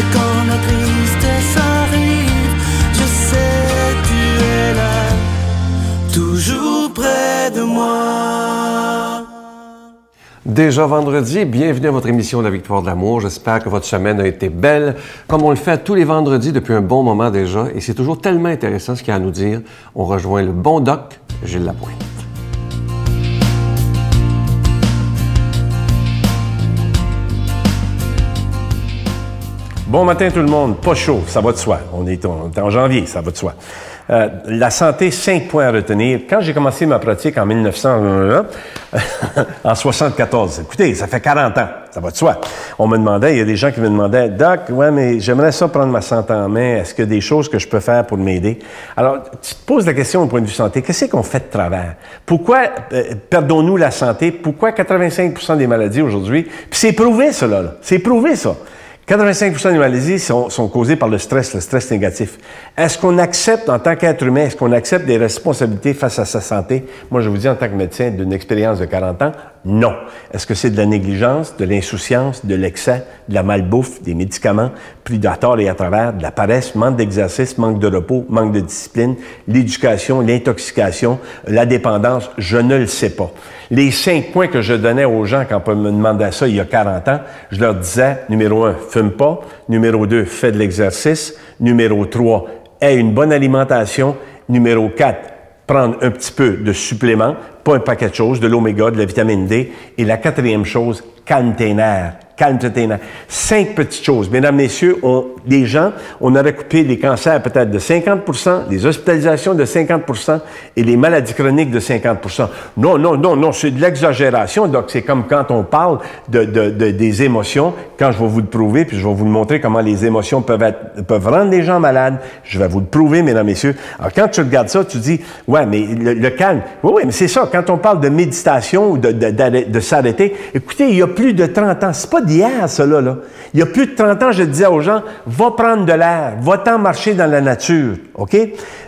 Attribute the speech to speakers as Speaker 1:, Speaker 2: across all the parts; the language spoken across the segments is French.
Speaker 1: Et quand la tristesse arrive, je sais tu es là, toujours près de moi.
Speaker 2: Déjà vendredi, bienvenue à votre émission La Victoire de l'amour. J'espère que votre semaine a été belle, comme on le fait tous les vendredis depuis un bon moment déjà. Et c'est toujours tellement intéressant ce qu'il y a à nous dire. On rejoint le bon doc, Gilles Lapointe.
Speaker 3: Bon matin tout le monde, pas chaud, ça va de soi. On est en janvier, ça va de soi. La santé, 5 points à retenir. Quand j'ai commencé ma pratique en en 74, écoutez, ça fait 40 ans, ça va de soi. On me demandait, il y a des gens qui me demandaient, Doc, ouais, mais j'aimerais ça prendre ma santé en main, est-ce qu'il y a des choses que je peux faire pour m'aider? Alors, tu te poses la question au point de vue santé, qu'est-ce qu'on fait de travers? Pourquoi perdons-nous la santé? Pourquoi 85% des maladies aujourd'hui? Puis c'est prouvé, ça, là. C'est prouvé, ça. 85% des maladies sont causées par le stress négatif. Est-ce qu'on accepte, en tant qu'être humain, est-ce qu'on accepte des responsabilités face à sa santé? Moi, je vous dis, en tant que médecin d'une expérience de 40 ans, non. Est-ce que c'est de la négligence, de l'insouciance, de l'excès, de la malbouffe, des médicaments, pris à tort et à travers, de la paresse, manque d'exercice, manque de repos, manque de discipline, l'éducation, l'intoxication, la dépendance? Je ne le sais pas. Les 5 points que je donnais aux gens quand on me demandait ça il y a 40 ans, je leur disais, numéro 1, fume pas. Numéro 2, fais de l'exercice. Numéro 3, aie une bonne alimentation. Numéro 4, prendre un petit peu de supplément, pas un paquet de choses, de l'oméga, de la vitamine D. Et la 4e chose, calme tes nerfs. Calme tes nerfs. 5 petites choses. Mesdames, messieurs, des gens, on aurait coupé les cancers peut-être de 50%, les hospitalisations de 50% et les maladies chroniques de 50%. Non, c'est de l'exagération. Donc, c'est comme quand on parle des émotions, quand je vais vous le prouver, puis je vais vous montrer comment les émotions peuvent rendre les gens malades. Je vais vous le prouver, mesdames, messieurs. Alors, quand tu regardes ça, tu dis, ouais, mais le calme. Oui, mais c'est ça. Quand on parle de méditation ou de s'arrêter, écoutez, il y a plus de 30 ans, c'est pas d'hier, ça, là. Il y a plus de 30 ans, je disais aux gens, va prendre de l'air, va-t'en marcher dans la nature, OK?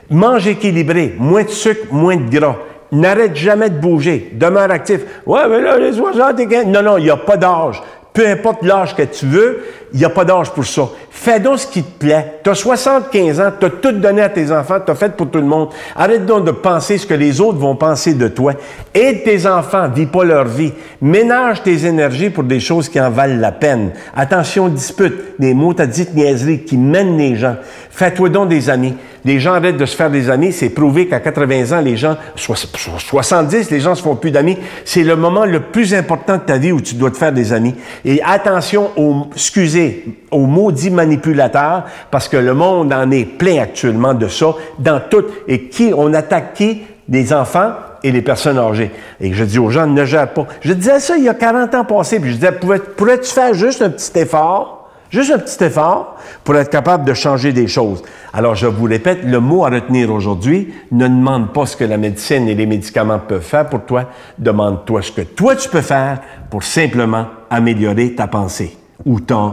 Speaker 3: Mange équilibré, moins de sucre, moins de gras. N'arrête jamais de bouger, demeure actif. Ouais, mais là, les 60 et 15... Non, il n'y a pas d'âge. Peu importe l'âge que tu veux, il n'y a pas d'âge pour ça. Fais donc ce qui te plaît. Tu as 75 ans, tu as tout donné à tes enfants, tu as fait pour tout le monde. Arrête donc de penser ce que les autres vont penser de toi. Aide tes enfants, vis pas leur vie. Ménage tes énergies pour des choses qui en valent la peine. Attention, dispute, des mots t'as dit de niaiseries qui mènent les gens. Fais-toi donc des amis. Les gens arrêtent de se faire des amis. C'est prouvé qu'à 80 ans, les gens, 70, les gens se font plus d'amis. C'est le moment le plus important de ta vie où tu dois te faire des amis. Et attention aux maudits manipulateurs, parce que le monde en est plein actuellement de ça, dans tout. Et on attaque qui? Les enfants et les personnes âgées. Et je dis aux gens, ne gère pas. Je disais ça il y a 40 ans passés, puis je disais, pourrais-tu faire juste un petit effort? Juste un petit effort pour être capable de changer des choses. Alors, je vous répète, le mot à retenir aujourd'hui, ne demande pas ce que la médecine et les médicaments peuvent faire pour toi. Demande-toi ce que toi, tu peux faire pour simplement améliorer ta pensée ou ta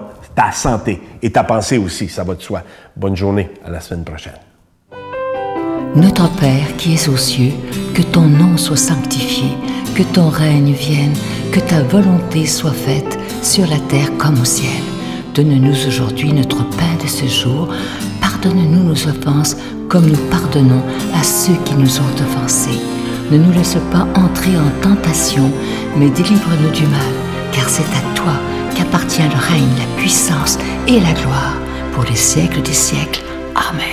Speaker 3: santé. Et ta pensée aussi, ça va de soi. Bonne journée, à la semaine prochaine.
Speaker 4: Notre Père qui es aux cieux, que ton nom soit sanctifié, que ton règne vienne, que ta volonté soit faite sur la terre comme au ciel. Donne-nous aujourd'hui notre pain de ce jour. Pardonne-nous nos offenses, comme nous pardonnons à ceux qui nous ont offensés. Ne nous laisse pas entrer en tentation, mais délivre-nous du mal, car c'est à toi qu'appartient le règne, la puissance et la gloire, pour les siècles des siècles. Amen.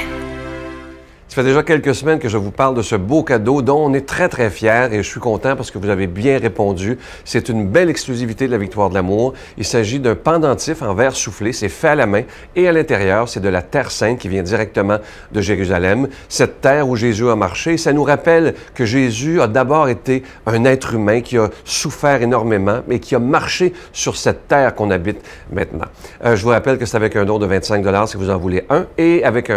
Speaker 2: Ça fait déjà quelques semaines que je vous parle de ce beau cadeau dont on est très, très fiers et je suis content parce que vous avez bien répondu. C'est une belle exclusivité de la Victoire de l'amour. Il s'agit d'un pendentif en verre soufflé. C'est fait à la main et à l'intérieur, c'est de la terre sainte qui vient directement de Jérusalem. Cette terre où Jésus a marché, ça nous rappelle que Jésus a d'abord été un être humain qui a souffert énormément, mais qui a marché sur cette terre qu'on habite maintenant. Je vous rappelle que c'est avec un don de 25 $ si vous en voulez un et avec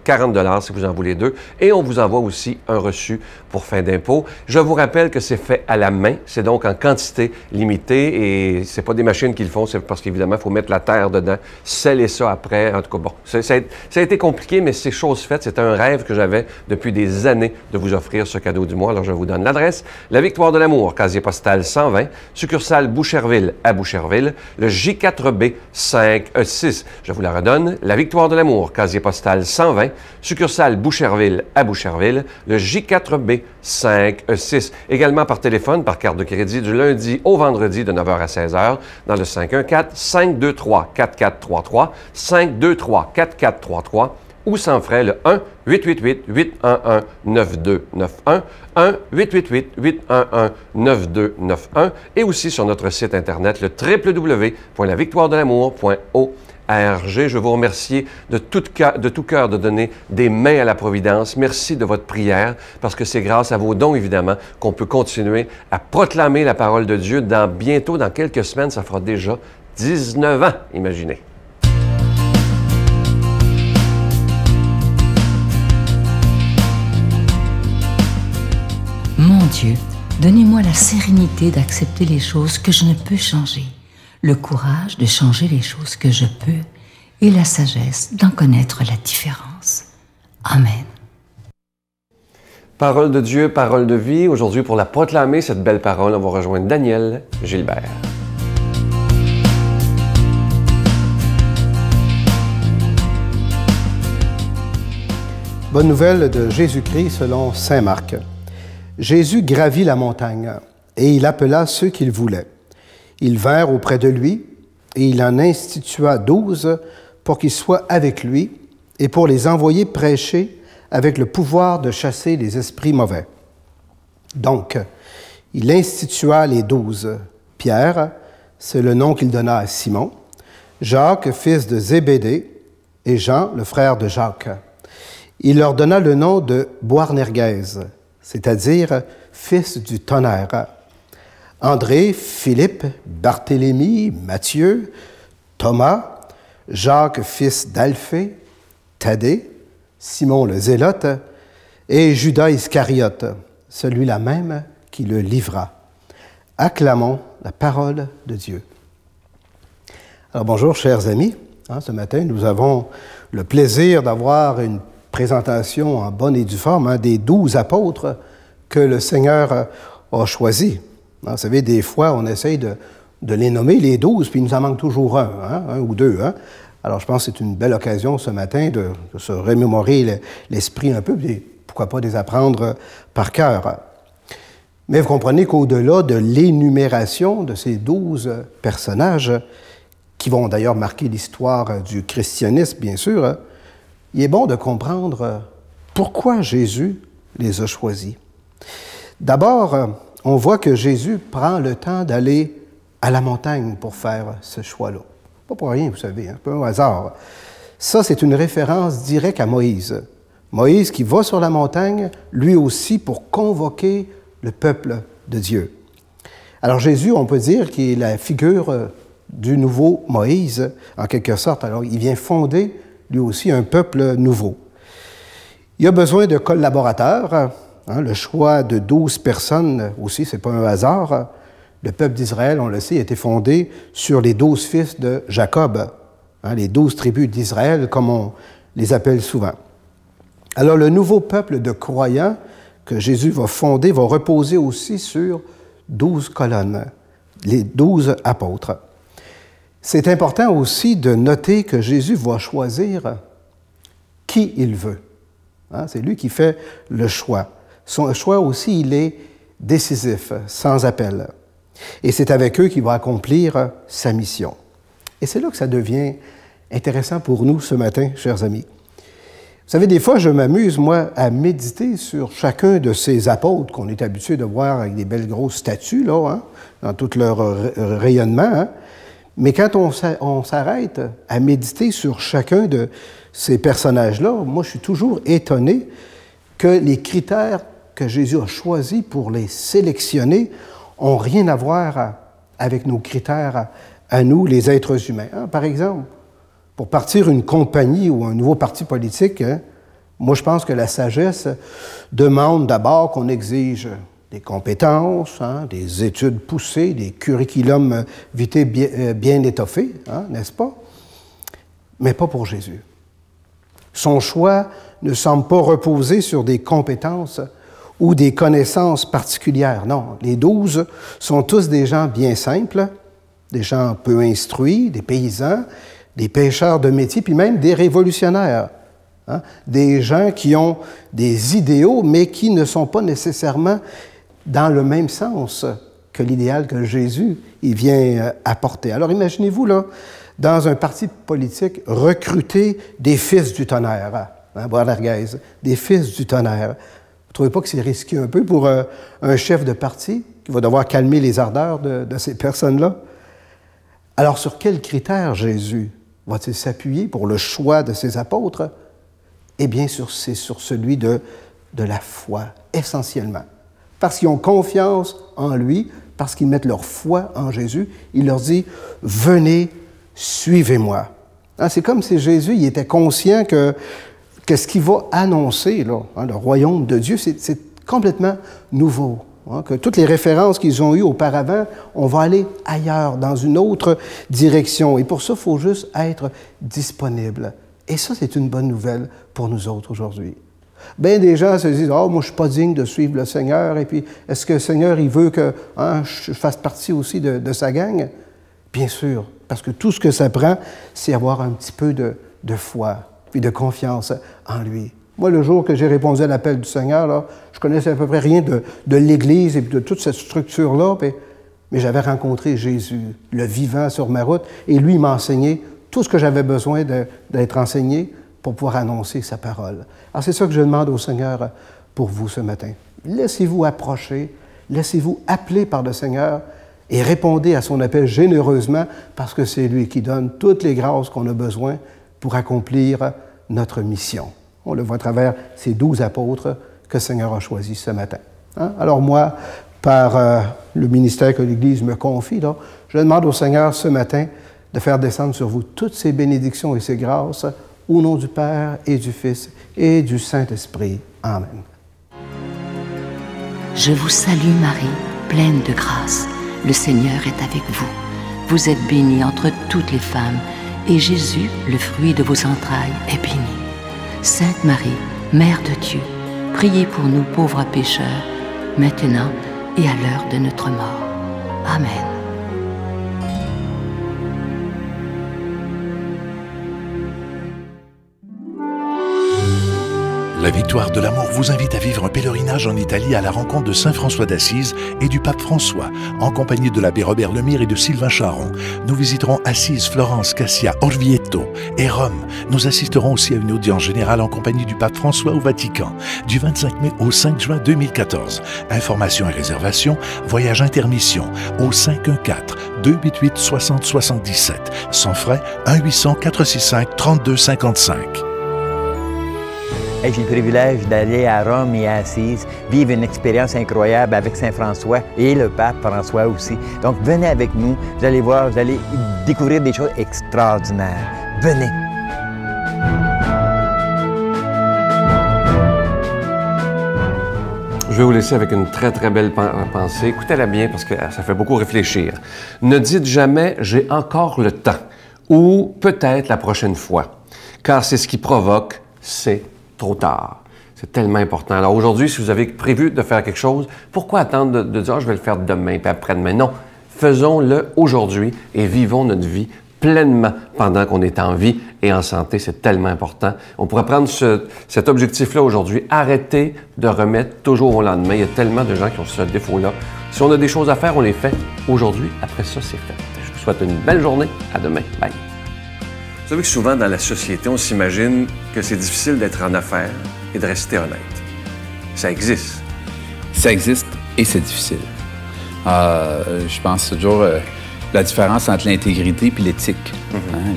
Speaker 2: 40 $ si vous en voulez les deux. Et on vous envoie aussi un reçu pour fin d'impôt. Je vous rappelle que c'est fait à la main. C'est donc en quantité limitée et c'est pas des machines qui le font. C'est parce qu'évidemment, il faut mettre la terre dedans, sceller ça après. En tout cas, bon, ça a été compliqué, mais c'est chose faite. C'était un rêve que j'avais depuis des années de vous offrir ce cadeau du mois. Alors, je vous donne l'adresse. La Victoire de l'amour, casier postal 120, succursale Boucherville à Boucherville, le J4B 5E6. Je vous la redonne. La Victoire de l'amour, casier postal 120, succursale Boucherville à Boucherville, le J4B 5E6. Également par téléphone, par carte de crédit du lundi au vendredi de 9h à 16h dans le 514-523-4433, 523-4433 ou sans frais le 1-888-811-9291, 1-888-811-9291 et aussi sur notre site Internet, le www.lavictoiredelamour.org. Je vous remercie de tout cœur de donner des mains à la Providence. Merci de votre prière, parce que c'est grâce à vos dons, évidemment, qu'on peut continuer à proclamer la parole de Dieu. Dans quelques semaines, ça fera déjà 19 ans, imaginez.
Speaker 4: Mon Dieu, donnez-moi la sérénité d'accepter les choses que je ne peux changer, le courage de changer les choses que je peux et la sagesse d'en connaître la différence. Amen.
Speaker 2: Parole de Dieu, parole de vie. Aujourd'hui, pour la proclamer, cette belle parole, on va rejoindre Daniel Gilbert.
Speaker 5: Bonne nouvelle de Jésus-Christ selon saint Marc. Jésus gravit la montagne, et il appela ceux qu'il voulait. Ils vinrent auprès de lui, et il en institua 12 pour qu'ils soient avec lui, et pour les envoyer prêcher avec le pouvoir de chasser les esprits mauvais. Donc, il institua les 12. Pierre, c'est le nom qu'il donna à Simon, Jacques, fils de Zébédée, et Jean, le frère de Jacques. Il leur donna le nom de Boanerges, c'est-à-dire fils du tonnerre. André, Philippe, Barthélemy, Matthieu, Thomas, Jacques, fils d'Alphée, Thaddée, Simon le Zélote, et Judas Iscariote, celui-là même qui le livra. Acclamons la parole de Dieu. Alors bonjour, chers amis. Ce matin, nous avons le plaisir d'avoir une présentation en bonne et due forme des 12 apôtres que le Seigneur a choisis. Vous savez, des fois, on essaye de les nommer, les 12, puis il nous en manque toujours un ou deux. Alors, je pense que c'est une belle occasion ce matin de se remémorer l'esprit un peu, et pourquoi pas les apprendre par cœur. Mais vous comprenez qu'au-delà de l'énumération de ces 12 personnages, qui vont d'ailleurs marquer l'histoire du christianisme, bien sûr, il est bon de comprendre pourquoi Jésus les a choisis. D'abord, on voit que Jésus prend le temps d'aller à la montagne pour faire ce choix-là. Pas pour rien, vous savez, un peu au hasard. Ça, c'est une référence directe à Moïse. Moïse qui va sur la montagne, lui aussi, pour convoquer le peuple de Dieu. Alors Jésus, on peut dire qu'il est la figure du nouveau Moïse, en quelque sorte. Alors, il vient fonder lui aussi un peuple nouveau. Il a besoin de collaborateurs. Le choix de 12 personnes aussi, ce n'est pas un hasard. Le peuple d'Israël, on le sait, a été fondé sur les 12 fils de Jacob, les 12 tribus d'Israël, comme on les appelle souvent. Alors, le nouveau peuple de croyants que Jésus va fonder va reposer aussi sur 12 colonnes, les 12 apôtres. C'est important aussi de noter que Jésus va choisir qui il veut. C'est lui qui fait le choix. Son choix aussi, il est décisif, sans appel. Et c'est avec eux qu'il va accomplir sa mission. Et c'est là que ça devient intéressant pour nous ce matin, chers amis. Vous savez, des fois, je m'amuse, moi, à méditer sur chacun de ces apôtres qu'on est habitué de voir avec des belles grosses statues, là, dans tout leur rayonnement. Mais quand on s'arrête à méditer sur chacun de ces personnages-là, moi, je suis toujours étonné que les critères que Jésus a choisis pour les sélectionner n'ont rien à voir avec nos critères à nous, les êtres humains. Par exemple, pour partir une compagnie ou un nouveau parti politique, Moi, je pense que la sagesse demande d'abord qu'on exige des compétences, hein, des études poussées, des curriculums vitae bien étoffés, hein, n'est-ce pas? Mais pas pour Jésus. Son choix ne semble pas reposer sur des compétences ou des connaissances particulières. Non, les 12 sont tous des gens bien simples, des gens peu instruits, des paysans, des pêcheurs de métier, puis même des révolutionnaires. Hein? Des gens qui ont des idéaux, mais qui ne sont pas nécessairement dans le même sens que l'idéal que Jésus il vient apporter. Alors imaginez-vous, là, dans un parti politique, recruter des fils du tonnerre, hein, Bois-Larguez, des fils du tonnerre. Vous ne trouvez pas que c'est risqué un peu pour un chef de parti qui va devoir calmer les ardeurs de ces personnes-là? Alors, sur quels critères Jésus va-t-il s'appuyer pour le choix de ses apôtres? Eh bien, c'est sur celui de la foi, essentiellement. Parce qu'ils ont confiance en lui, parce qu'ils mettent leur foi en Jésus, il leur dit « Venez, suivez-moi ». Hein, c'est comme si Jésus il était conscient que ce qu'il va annoncer, là, hein, le royaume de Dieu, c'est complètement nouveau. Hein, que toutes les références qu'ils ont eues auparavant, on va aller ailleurs, dans une autre direction. Et pour ça, il faut juste être disponible. Et ça, c'est une bonne nouvelle pour nous autres aujourd'hui. Bien des gens se disent « Ah, moi, je ne suis pas digne de suivre le Seigneur. Et puis, est-ce que le Seigneur, il veut que hein, je fasse partie aussi de sa gang? » Bien sûr, parce que tout ce que ça prend, c'est avoir un petit peu de foi, puis de confiance en lui. Moi, le jour que j'ai répondu à l'appel du Seigneur, là, je connaissais à peu près rien de l'Église et de toute cette structure-là, mais j'avais rencontré Jésus, le vivant, sur ma route, et lui m'a enseigné tout ce que j'avais besoin d'être enseigné pour pouvoir annoncer sa parole. Alors, c'est ça que je demande au Seigneur pour vous ce matin. Laissez-vous approcher, laissez-vous appeler par le Seigneur et répondez à son appel généreusement parce que c'est lui qui donne toutes les grâces qu'on a besoin pour accomplir notre mission. On le voit à travers ces 12 apôtres que le Seigneur a choisis ce matin. Hein? Alors moi, par le ministère que l'Église me confie, là, je demande au Seigneur ce matin de faire descendre sur vous toutes ces bénédictions et ces grâces au nom du Père et du Fils et du Saint-Esprit. Amen.
Speaker 4: Je vous salue Marie, pleine de grâce. Le Seigneur est avec vous. Vous êtes bénie entre toutes les femmes, et Jésus, le fruit de vos entrailles, est béni. Sainte Marie, Mère de Dieu, priez pour nous pauvres pécheurs, maintenant et à l'heure de notre mort. Amen.
Speaker 6: La Victoire de l'amour vous invite à vivre un pèlerinage en Italie à la rencontre de Saint François d'Assise et du pape François, en compagnie de l'abbé Robert Lemire et de Sylvain Charon. Nous visiterons Assise, Florence, Cassia, Orvieto et Rome. Nous assisterons aussi à une audience générale en compagnie du pape François au Vatican, du 25 mai au 5 juin 2014. Informations et réservations, voyage intermission au 514-288-6077. Sans frais, 1-800-465-3255.
Speaker 7: J'ai le privilège d'aller à Rome et à Assise, vivre une expérience incroyable avec Saint François et le pape François aussi. Donc venez avec nous, vous allez voir, vous allez découvrir des choses extraordinaires. Venez!
Speaker 2: Je vais vous laisser avec une très, très belle pensée. Écoutez-la bien parce que ça fait beaucoup réfléchir. Ne dites jamais « j'ai encore le temps » ou « peut-être la prochaine fois », car c'est ce qui provoque « c'est trop tard ». C'est tellement important. Alors aujourd'hui, si vous avez prévu de faire quelque chose, pourquoi attendre de dire « je vais le faire demain puis après-demain ». Non, faisons-le aujourd'hui et vivons notre vie pleinement pendant qu'on est en vie et en santé. C'est tellement important. On pourrait prendre cet objectif-là aujourd'hui. Arrêtez de remettre toujours au lendemain. Il y a tellement de gens qui ont ce défaut-là. Si on a des choses à faire, on les fait aujourd'hui. Après ça, c'est fait. Je vous souhaite une belle journée. À demain. Bye. Vous savez que souvent dans la société, on s'imagine que c'est difficile d'être en affaires et de rester honnête. Ça existe.
Speaker 8: Ça existe et c'est difficile. Je pense toujours la différence entre l'intégrité et l'éthique.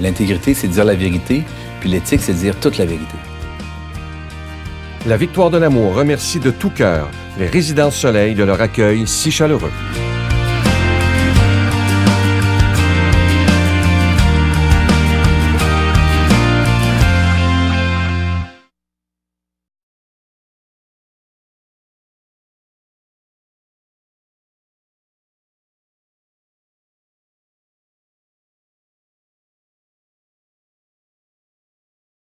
Speaker 8: L'intégrité, c'est dire la vérité, puis l'éthique, c'est dire toute la vérité.
Speaker 2: La Victoire de l'amour remercie de tout cœur les Résidences Soleil de leur accueil si chaleureux.